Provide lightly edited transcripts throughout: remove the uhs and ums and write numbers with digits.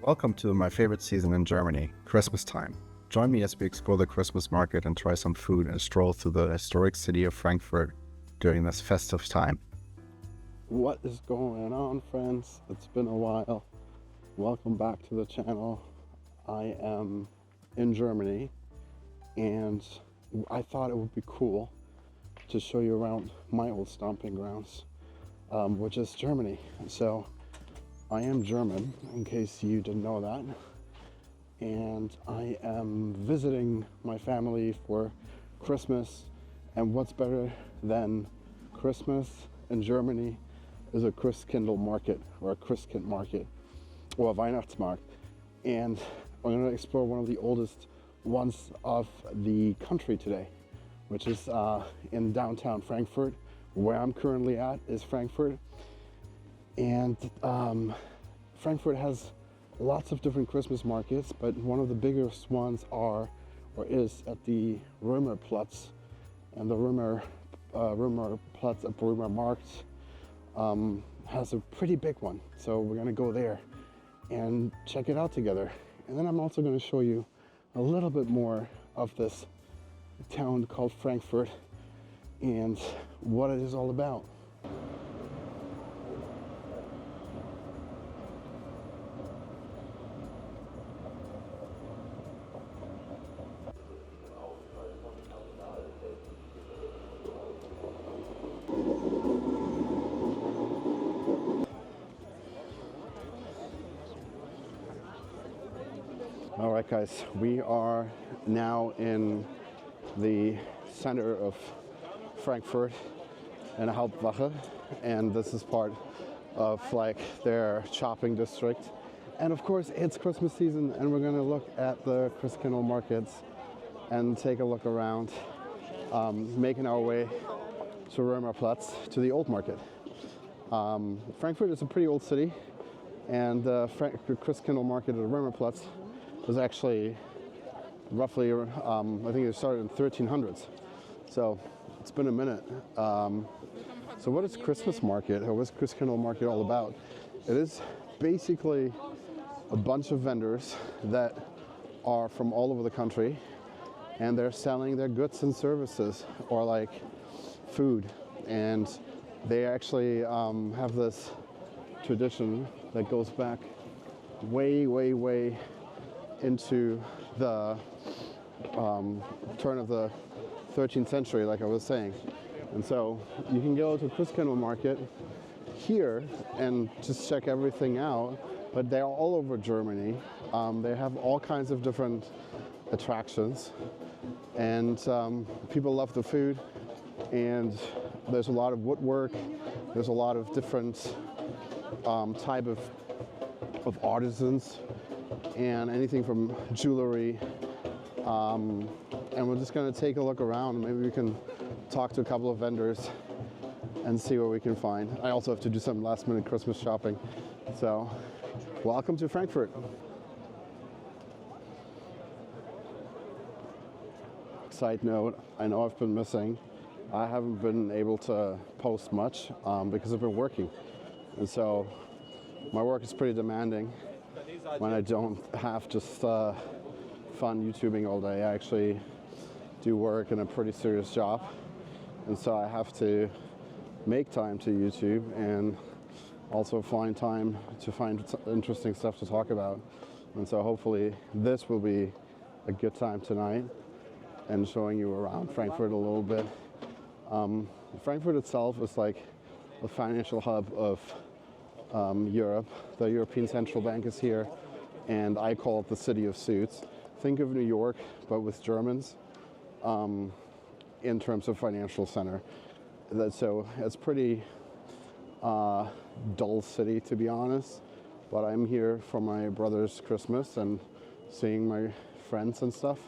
Welcome to my favorite season in Germany, Christmas time. Join me as we explore the Christmas market and try some food and stroll through the historic city of Frankfurt during this festive time. What is going on, friends? It's been a while. Welcome back to the channel. I am in Germany and I thought it would be cool to show you around my old stomping grounds, which is Germany. So I am German, in case you didn't know that, and I am visiting my family for Christmas. And what's better than Christmas in Germany is a Christkindlmarket or a Christkindmarket or a Weihnachtsmarkt. And I'm going to explore one of the oldest ones of the country today, which is in downtown Frankfurt. Where I'm currently at is Frankfurt. And Frankfurt has lots of different Christmas markets, but one of the biggest ones is at the Römerplatz. And the Römermarkt has a pretty big one. So we're gonna go there and check it out together. And then I'm also gonna show you a little bit more of this town called Frankfurt and what it is all about. All right, guys, we are now in the center of Frankfurt in a Hauptwache, and this is part of like their shopping district. And of course, it's Christmas season, and we're gonna look at the Christkindlmarkets and take a look around, making our way to Römerplatz, to the old market. Frankfurt is a pretty old city, and the Christkindlmarket at Römerplatz was actually roughly, I think it started in 1300s. So it's been a minute. So what is Christmas market, or what's Christkindlmarket all about? It is basically a bunch of vendors that are from all over the country, and they're selling their goods and services, or like food. And they actually have this tradition that goes back way into the turn of the 13th century, like I was saying. And so you can go to Christkindlmarket here and just check everything out, but they're all over Germany. They have all kinds of different attractions, and people love the food, and there's a lot of woodwork, there's a lot of different type of artisans, and anything from jewelry, and we're just going to take a look around. Maybe we can talk to a couple of vendors and see what we can find. I also have to do some last minute Christmas shopping. So welcome to Frankfurt. Side note, I know I've been missing. I haven't been able to post much because I've been working, and so my work is pretty demanding. When I don't have just fun YouTubing all day, I actually do work in a pretty serious job, and so I have to make time to YouTube and also find time to find interesting stuff to talk about. And so hopefully this will be a good time tonight and showing you around Frankfurt a little bit. Frankfurt itself is like a financial hub of Europe. The European Central Bank is here, and I call it the city of suits. Think of New York, but with Germans, in terms of financial center. So it's pretty dull city, to be honest, but I'm here for my brother's Christmas and seeing my friends and stuff,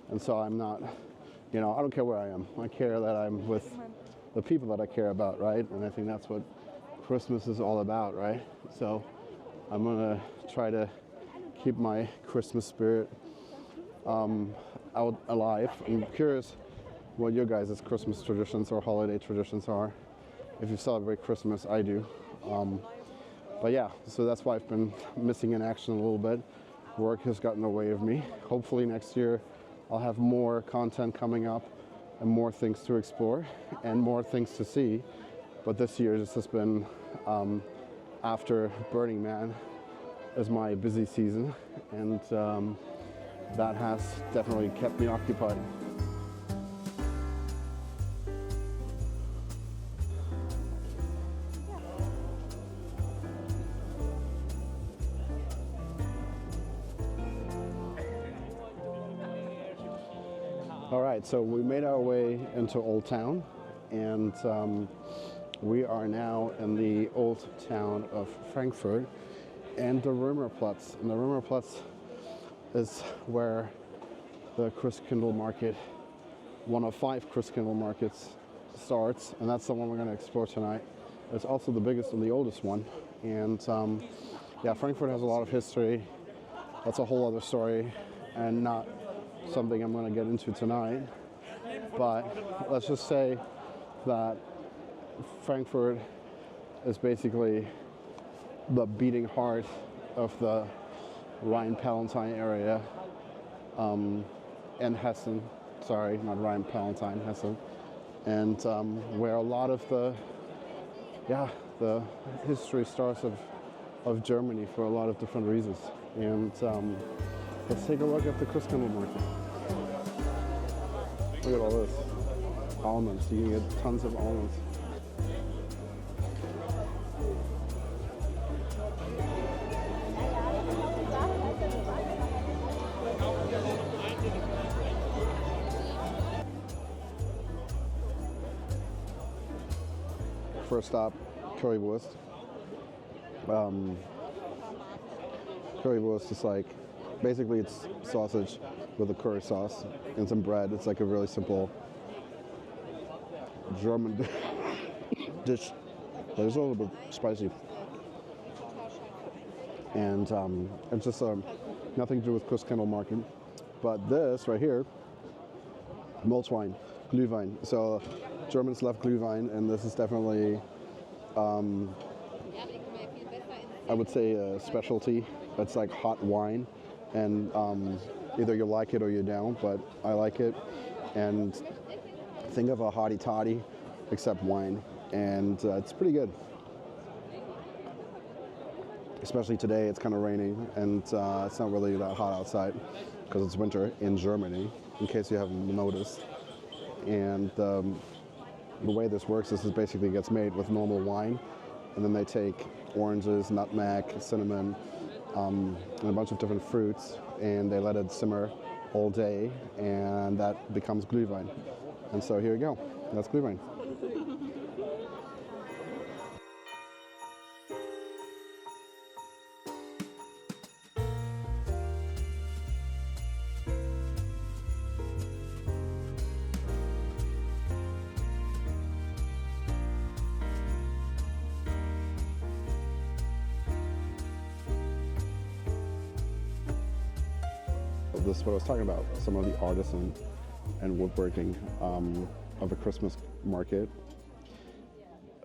and so I'm not, I don't care where I am. I care that I'm with the people that I care about, right? And I think that's what Christmas is all about, right? So I'm gonna try to keep my Christmas spirit out alive. I'm curious what your guys' Christmas traditions or holiday traditions are. If you celebrate Christmas, I do. But yeah, so that's why I've been missing in action a little bit. Work has gotten in the way of me. Hopefully next year I'll have more content coming up and more things to explore and more things to see. But this year this has been, after Burning Man, is my busy season, and that has definitely kept me occupied. All right, so we made our way into Old Town, and we are now in the old town of Frankfurt and the Römerplatz. And the Römerplatz is where the ChristmasMarket, one of 5 ChristmasMarkets, starts, and that's the one we're going to explore tonight. It's also the biggest and the oldest one, and yeah, Frankfurt has a lot of history. That's a whole other story, and not something I'm going to get into tonight. But let's just say that Frankfurt is basically the beating heart of the Rhine-Palatine area, and Hessen. Sorry, not Rhine-Palatine, Hessen. And where a lot of the history starts of Germany for a lot of different reasons. And let's take a look at the ChristmasMarket. Look at all this. Almonds. You can get tons of almonds. First stop, currywurst. Currywurst is like, basically it's sausage with a curry sauce and some bread. It's like a really simple German dish, but it's a little bit spicy. And it's just nothing to do with ChristmasMarket. But this right here, mulled wine, Glühwein. So Germans love Glühwein, and this is definitely, I would say, a specialty. It's like hot wine, and either you like it or you don't, but I like it. And think of a hottie toddy, except wine, and it's pretty good. Especially today, it's kind of raining, and it's not really that hot outside because it's winter in Germany, in case you haven't noticed. And the way this works is it basically gets made with normal wine, and then they take oranges, nutmeg, cinnamon, and a bunch of different fruits, and they let it simmer all day, and that becomes Glühwein. And so here you go, that's Glühwein. This is what I was talking about, some of the artisan and woodworking of a Christmas market.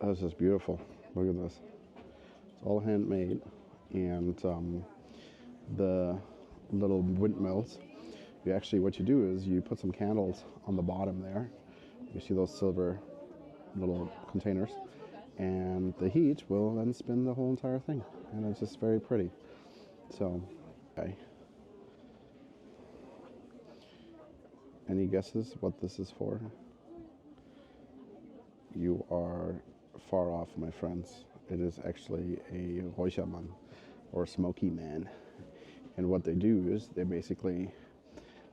Oh, this is beautiful. Look at this. It's all handmade, and the little windmills, what you do is you put some candles on the bottom there. You see those silver little containers, and the heat will then spin the whole entire thing, and it's just very pretty. So, okay. Any guesses what this is for? You are far off, my friends. It is actually a Räuchermann, or smoky man. And what they do is they basically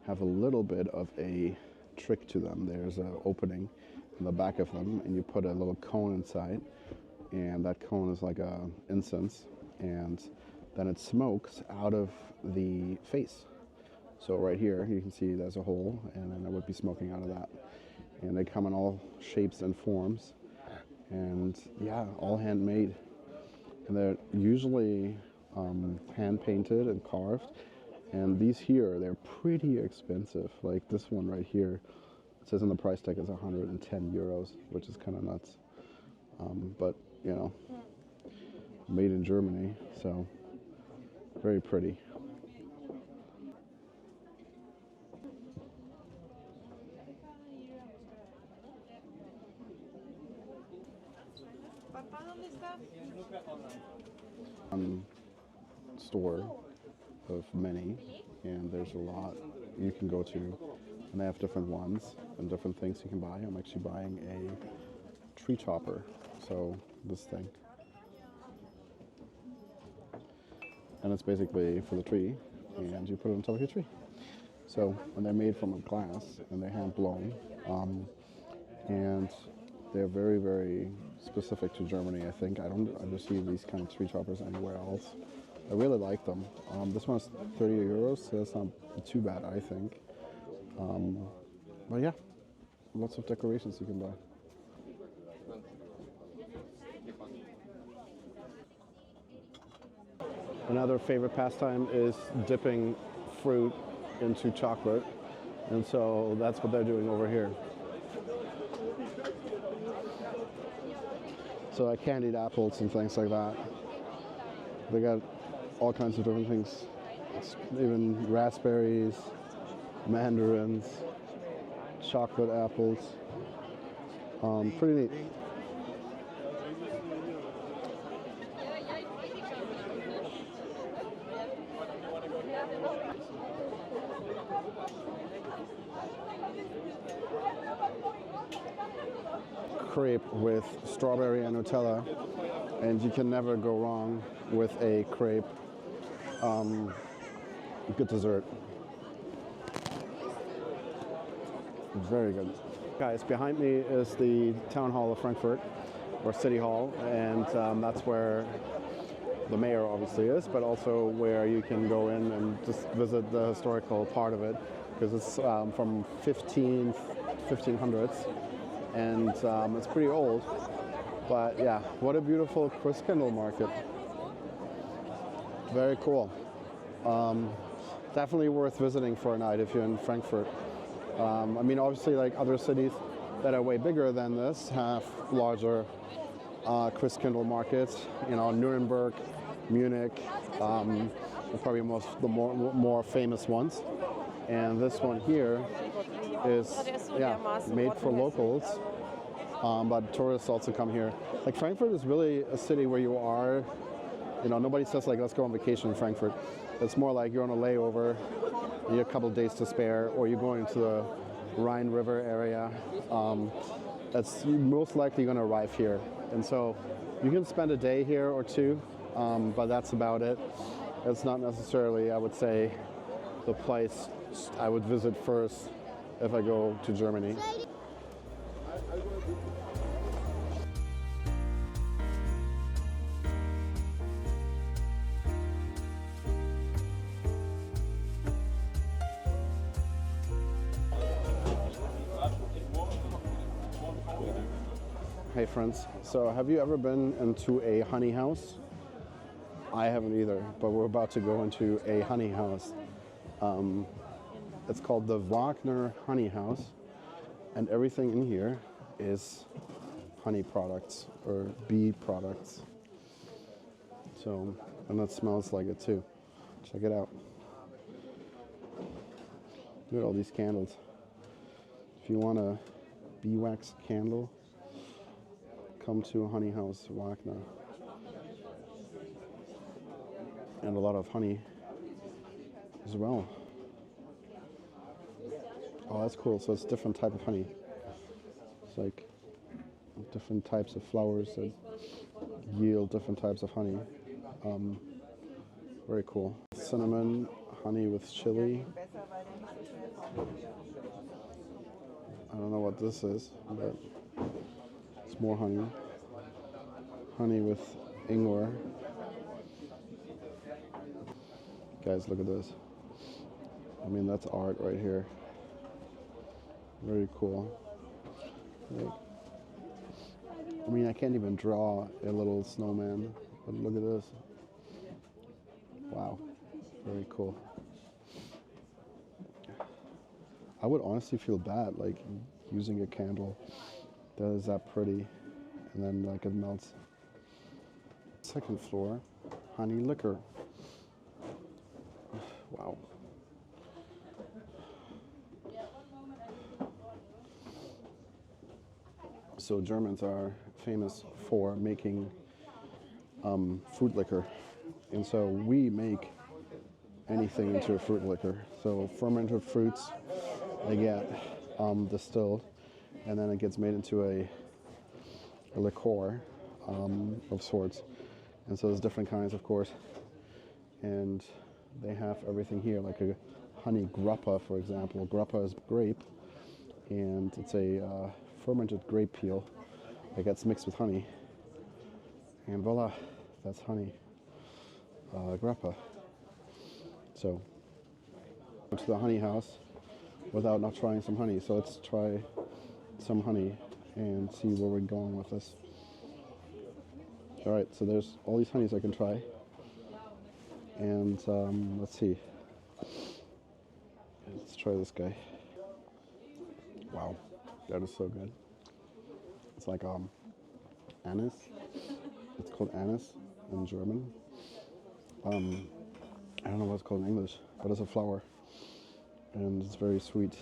have a little bit of a trick to them. There's an opening in the back of them, and you put a little cone inside, and that cone is like a incense, and then it smokes out of the face. So right here, you can see there's a hole, and then it would be smoking out of that. And they come in all shapes and forms, and yeah, all handmade. And they're usually hand painted and carved. And these here, they're pretty expensive. Like this one right here, it says on the price tag is 110 euros, which is kind of nuts. But you know, made in Germany, so very pretty. One store of many, and there's a lot you can go to, and they have different ones and different things you can buy. I'm actually buying a tree chopper, so this thing, and it's basically for the tree, and you put it on top of your tree. So, and they're made from a glass, and they're hand blown, and they're very, very specific to Germany. I think I don't ever see these kind of tree choppers anywhere else. I really like them. This one's 30 euros, so that's not too bad, I think. But yeah, lots of decorations you can buy. Another favorite pastime is dipping fruit into chocolate, and so that's what they're doing over here. So like candied apples and things like that. They got all kinds of different things, even raspberries, mandarins, chocolate apples. Pretty neat. Crepe with strawberry and Nutella, and you can never go wrong with a crepe. Good dessert. Very good. Guys, behind me is the Town Hall of Frankfurt, or City Hall, and that's where the mayor obviously is, but also where you can go in and just visit the historical part of it, because it's from 1500s, and it's pretty old. But yeah, what a beautiful Christkindlmarket. Very cool. Definitely worth visiting for a night if you're in Frankfurt. I mean, obviously, like other cities that are way bigger than this have larger Christkindlmarkets. You know, Nuremberg, Munich, are probably the more famous ones. And this one here is made for locals, but tourists also come here. Like Frankfurt is really a city where you are, you know, nobody says like let's go on vacation in Frankfurt. It's more like you're on a layover, you have a couple of days to spare, or you're going to the Rhine River area. That's most likely going to arrive here, and so you can spend a day here or two, but that's about it. It's not necessarily, I would say, the place I would visit first if I go to Germany. Hey friends, so have you ever been into a honey house? I haven't either, but we're about to go into a honey house. It's called the Wagner Honey House, and everything in here is honey products or bee products. So, and that smells like it too. Check it out. Look at all these candles. If you want a bee wax candle, come to Honey House Wagner. And a lot of honey as well. Oh, that's cool. So it's different type of honey. It's like different types of flowers that yield different types of honey. Very cool. Cinnamon, honey with chili. I don't know what this is, but it's more honey. Honey with ingwer. Guys, look at this. I mean, that's art right here. Very cool. Like, I mean, I can't even draw a little snowman, but look at this. Wow, very cool. I would honestly feel bad, like, using a candle that is that pretty, and then, like, it melts. second floor, honey liquor. Wow. So Germans are famous for making fruit liquor, and so we make anything into a fruit liquor. So fermented fruits, they get distilled, and then it gets made into a liqueur of sorts. And so there's different kinds, of course, and they have everything here, like a honey grappa, for example. Grappa is grape, and it's a fermented grape peel that gets mixed with honey, and voila, that's honey grappa. So, to the honey house without not trying some honey. So let's try some honey and see where we're going with this. All right, so there's all these honeys I can try, and let's see. Let's try this guy. Wow, that is so good. It's like anise. It's called anise in German. I don't know what it's called in English, but it's a flower, and it's very sweet,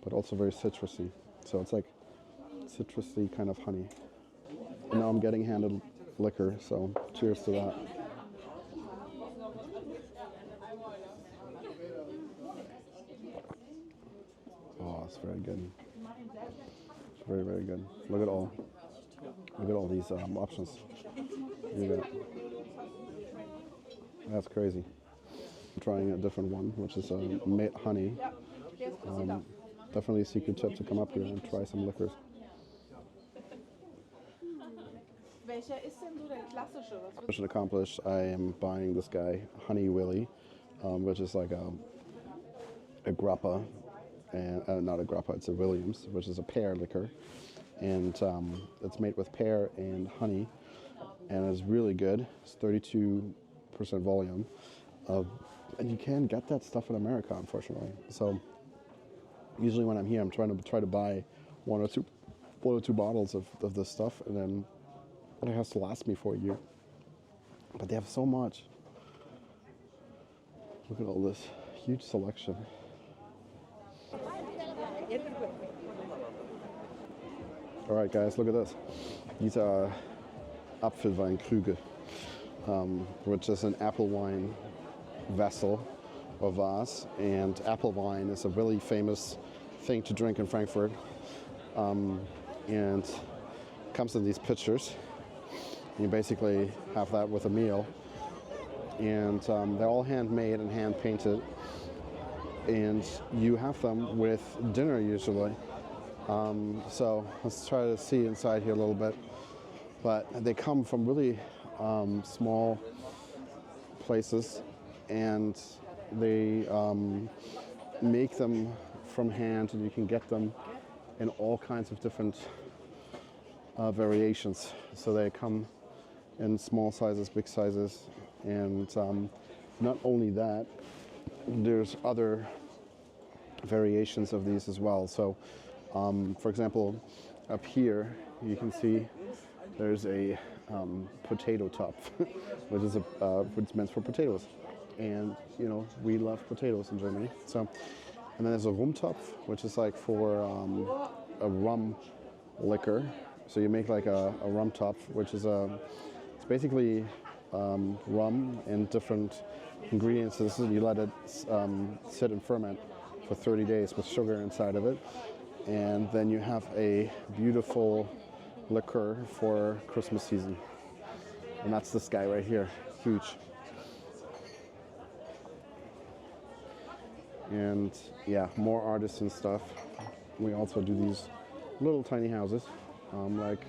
but also very citrusy. So it's like citrusy kind of honey. And now I'm getting handed liquor, so cheers to that. Oh, it's very good. It's very, very good. Look at all these options you got. That's crazy. I'm trying a different one, which is made honey. Definitely a secret tip to come up here and try some liquors. Mission accomplished. I am buying this guy, Honey Willy, which is like a grappa, and not a grappa, it's a Williams, which is a pear liquor, and it's made with pear and honey, and it's really good. It's 32% volume, and you can get that stuff in America, unfortunately. So usually when I'm here, I'm trying to buy one or two bottles of this stuff, and then it has to last me for a year. But they have so much. Look at all this huge selection. All right, guys, look at this. These are Apfelweinkrüge, which is an apple wine vessel or vase. And apple wine is a really famous thing to drink in Frankfurt. And comes in these pitchers. You basically have that with a meal. And they're all handmade and hand painted. And you have them with dinner usually. So let's try to see inside here a little bit. But they come from really small places, and they make them from hand, and you can get them in all kinds of different variations. So they come in small sizes, big sizes, and not only that, there's other variations of these as well. So for example, up here you can see there's a potato top, which is which is meant for potatoes, and you know we love potatoes in Germany. So, and then there's a Rumtopf, which is like for a rum liquor. So you make like a Rumtopf, which is it's basically rum and different ingredients. So you let it sit and ferment for 30 days with sugar inside of it, and then you have a beautiful liqueur for Christmas season. And that's this guy right here, huge. And yeah, more artisan stuff. We also do these little tiny houses, like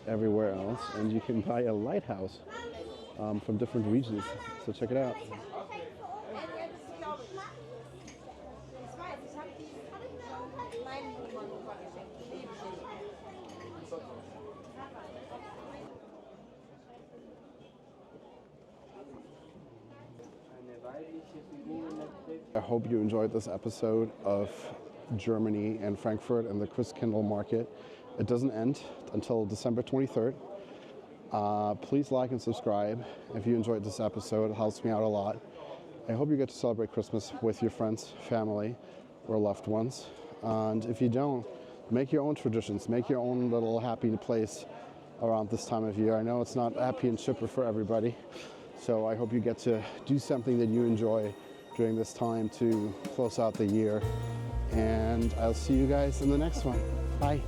everywhere else. And you can buy a lighthouse from different regions. So check it out. I hope you enjoyed this episode of Germany and Frankfurt and the ChristmasMarket. It doesn't end until December 23rd. Please like and subscribe if you enjoyed this episode. It helps me out a lot. I hope you get to celebrate Christmas with your friends, family, or loved ones. And if you don't, make your own traditions. Make your own little happy place around this time of year. I know it's not happy and chipper for everybody. So I hope you get to do something that you enjoy during this time to close out the year. And I'll see you guys in the next one. Bye.